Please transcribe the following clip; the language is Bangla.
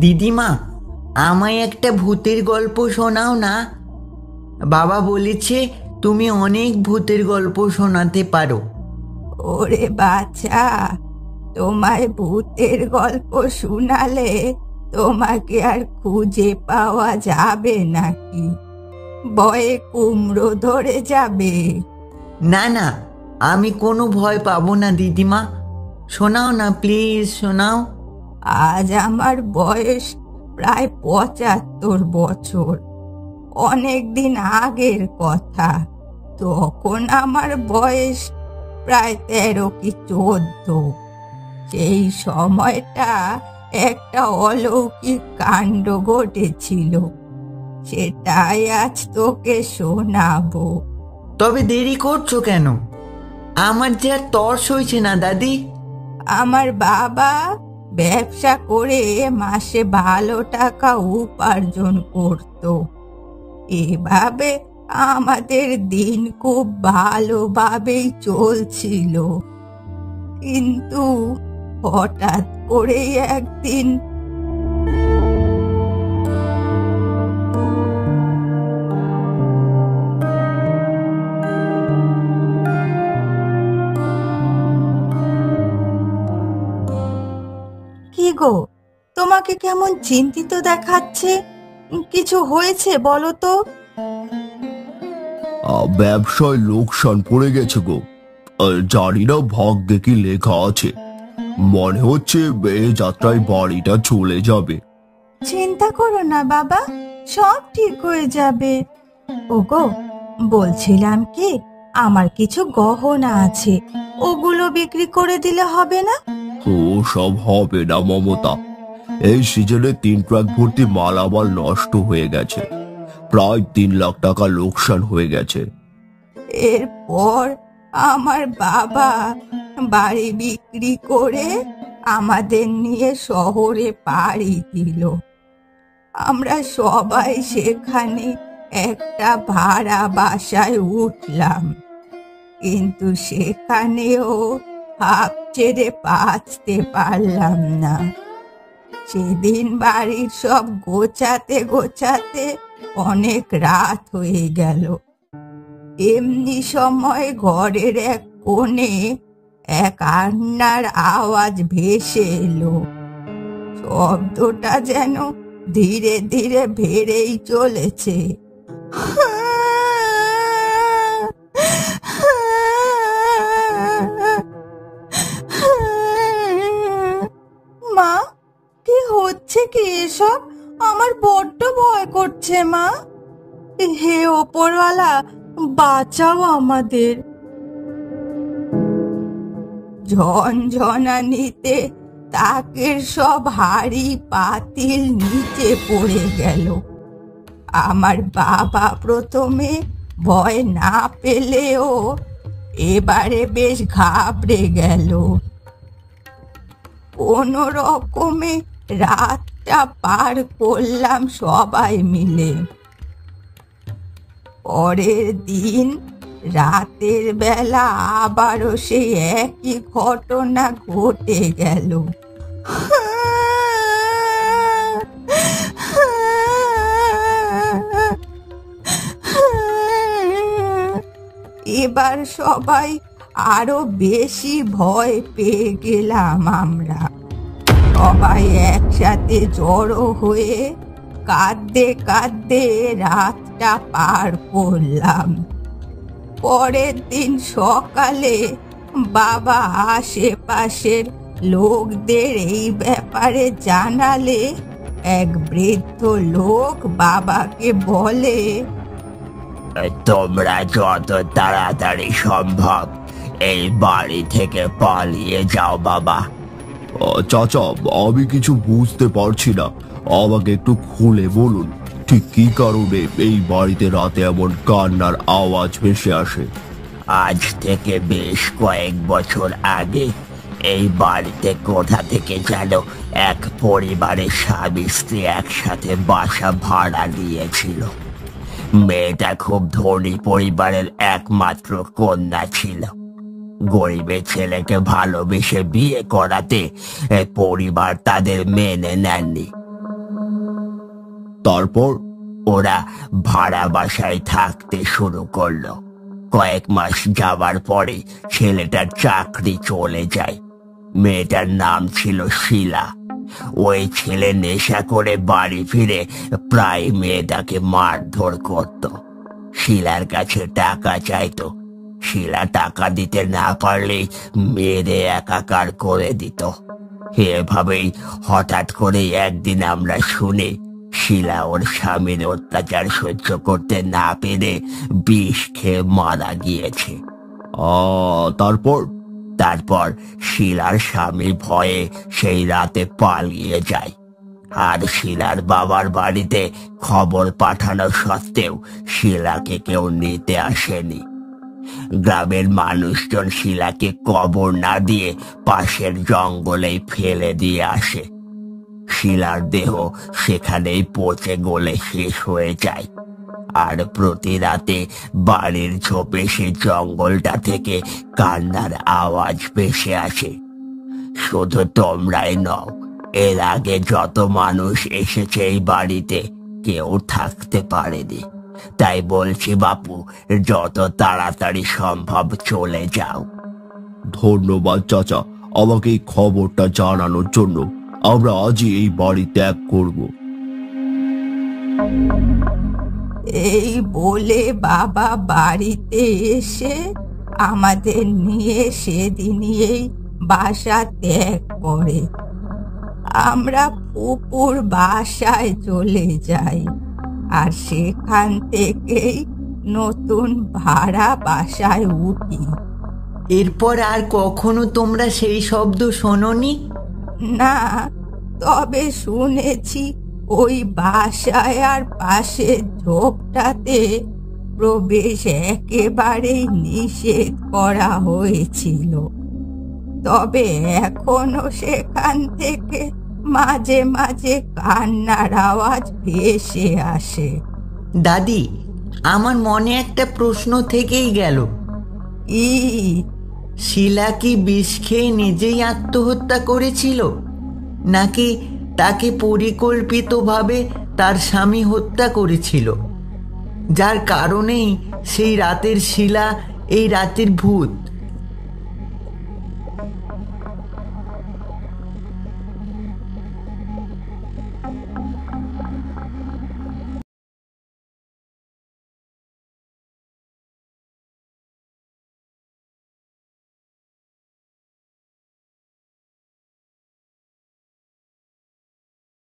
দিদিমা, আমায় একটা ভূতের গল্প শোনাও না। বাবা বলেছে তুমি অনেক ভূতের গল্প শোনাতে পারো। ওরে বাচ্চা, তোমায় ভূতের গল্প শোনালে তোমাকে আর খুঁজে পাওয়া যাবে নাকি? ভয়ে কুমড়ো ধরে যাবে? না না, আমি কোনো ভয় পাবো না দিদিমা, শোনাও না প্লিজ, শোনাও। আজ আমার বয়স প্রায় ৭৫ বছর। অনেক দিন আগের কথা। তখন আমার বয়স প্রায় ১৩ কি ১৪। সেই সময়টা একটা অলৌকিক কাণ্ড ঘটেছিল, সেটাই আজ তোকে শোনাবো। তবে দেরি করছো কেন? আমার যে আর তর্স হয়েছে না দাদি। আমার বাবা ব্যবসা করে মাসে ভালো টাকা উপার্জন করত। এভাবে আমাদের দিন খুব ভালোভাবেই চলছিল। কিন্তু হঠাৎ করে একদিন কি গো, তোমাকে কেমন চিন্তিত দেখাচ্ছে? কিছু হয়েছে বলো তো? ব্যবসায় লোকসান পড়ে গেছে গো। জানি না ভাগ্যে কি লেখা আছে। মনে হচ্ছে এ যাত্রায় বাড়িটা চলে যাবে। চিন্তা করো না বাবা, সব ঠিক হয়ে যাবে। ওগো, বলছিলাম কি, আমার কিছু গহনা আছে, ওগুলো বিক্রি করে দিলে হবে না? ও সব হবে না মমতা। এই সিজনে ৩ ট্রাক ভর্তি মালামাল নষ্ট হয়ে গেছে। প্রায় ৩ লাখ টাকা লোকসান হয়ে গেছে। এরপর আমার বাবা বাড়ি বিক্রি করে আমাদের নিয়ে শহরে পাড়ি দিল। আমরা সবাই সেখানে একটা ভাড়া বাসায় উঠলাম, কিন্তু সেখানেও হাঁপ ছেড়ে বাঁচতে পারলাম না। সেদিন বাড়ির সব গোছাতে গোছাতে অনেক রাত হয়ে গেল। এমনি সময় ঘরের এক কোণে এক কান্নার আওয়াজ ভেসে এলো। শব্দটা যেন ধীরে ধীরে বেড়েই চলেছে। মা, কি হচ্ছে কি এসব? আমার বড্ড ভয় করছে মা। হে ওপরওয়ালা, বাঁচাও আমাদের। ঝনঝনানিতে তাকের সব হাঁড়ি পাতিল নিচে পড়ে গেল। আমার বাবা প্রথমে ভয় না পেলেও এবারে বেশ ঘাবড়ে গেল। কোনো রকমে রাতটা পার করলাম সবাই মিলে। পরের দিন রাতের বেলা আবারও সেই একই ঘটনা ঘটে গেল। এবার সবাই আরো বেশি ভয় পেয়ে গেলাম। আমরা সবাই একসাথে জড়ো হয়ে কাঁদতে কাঁদতে রাতটা পার করলাম। পরের দিন সকালে বাবা আশেপাশের লোকদের এই ব্যাপারে জানালে এক বৃদ্ধ লোক বাবাকে বলে, তোমরা যত তাড়াতাড়ি সম্ভব এই বাড়ি থেকে পালিয়ে যাও বাবা। চাচা, আমি কিছু বুঝতে পারছি না, আমাকে একটু খুলে বলুন, ঠিক কি কারণে এই বাড়িতে রাতে এমন কান্নার আওয়াজ ভেসে আসে? আজ থেকে বেশ কয়েক বছর আগে এই বাড়িতে কোথা থেকে যেন এক পরিবারের স্বামী স্ত্রী একসাথে বাসা ভাড়া নিয়েছিল। মেয়েটা খুব ধনী পরিবারের একমাত্র কন্যা ছিল। গরিবের ছেলেকে ভালোবেসে বিয়ে করাতে পরিবার তাদের মেনে নেননি। তারপর? ওরা ভাড়া বাসায় থাকতে শুরু করলো। কয়েক মাস যাবার পরে ছেলেটার চাকরি চলে যায়। মেয়েটার নাম ছিল শিলা। ওই ছেলে নেশা করে বাড়ি ফিরে প্রায় মেয়েটাকে মারধর করত। শিলার কাছে টাকা চাইতো। শিলা টাকা দিতে না পারলেই মেরে একাকার করে দিত। এভাবেই হঠাৎ করে একদিন আমরা শুনি শিলা ওর স্বামীর অত্যাচার সহ্য করতে না পেরে বিষ খেয়ে মারা গিয়েছে। তারপর? তারপর শিলার স্বামী ভয়ে সেই রাতে পালিয়ে যায়। আর শিলার বাবার বাড়িতে খবর পাঠানো সত্ত্বেও শিলাকে কেউ নিতে আসেনি। গ্রামের মানুষজন শিলাকে কবর না দিয়ে পাশের জঙ্গলেই ফেলে দিয়ে আসে। শিলার দেহ সেখানেই পচে গলে শেষ হয়ে যায়। আর প্রতি রাতে বাড়ির ঝোপে সে জঙ্গলটা থেকে কান্নার আওয়াজ ভেসে আসে। শুধু তোমরাই নও, এর আগে যত মানুষ এসেছে এই বাড়িতে কেউ থাকতে পারেনি। তাই বলছি বাপু, যত তাড়াতাড়ি সম্ভব চলে যাও। ধন্যবাদ চাচা আমাকে এই খবরটা জানানোর জন্য। আমরা আজই এই বাড়ি ত্যাগ করব। এই বলে বাবা বাড়িতে এসে আমাদের নিয়ে সেদিনই এই বাসা ত্যাগ করে। আমরা ফুপুর বাসায় চলে যাই, আর সেখান থেকেই নতুন ভাড়া বাসায় উঠি। এরপর আর কখনো তোমরা সেই শব্দ শোনোনি? না, তবে শুনেছি ওই বাসায় আর পাশের ঝোপটাতে প্রবেশ একেবারেই নিষেধ করা হয়েছিল। তবে এখনো সেখান থেকে মাঝে মাঝে কান্নার আওয়াজ ভেসে আসে। দাদি, আমার মনে একটা প্রশ্ন থেকেই গেল। কি? শিলা কি বিষ খেয়ে নিজেই আত্মহত্যা করেছিল, নাকি তাকে পরিকল্পিতভাবে তার স্বামী হত্যা করেছিল, যার কারণেই সেই রাতের শিলা এই রাতের ভূত?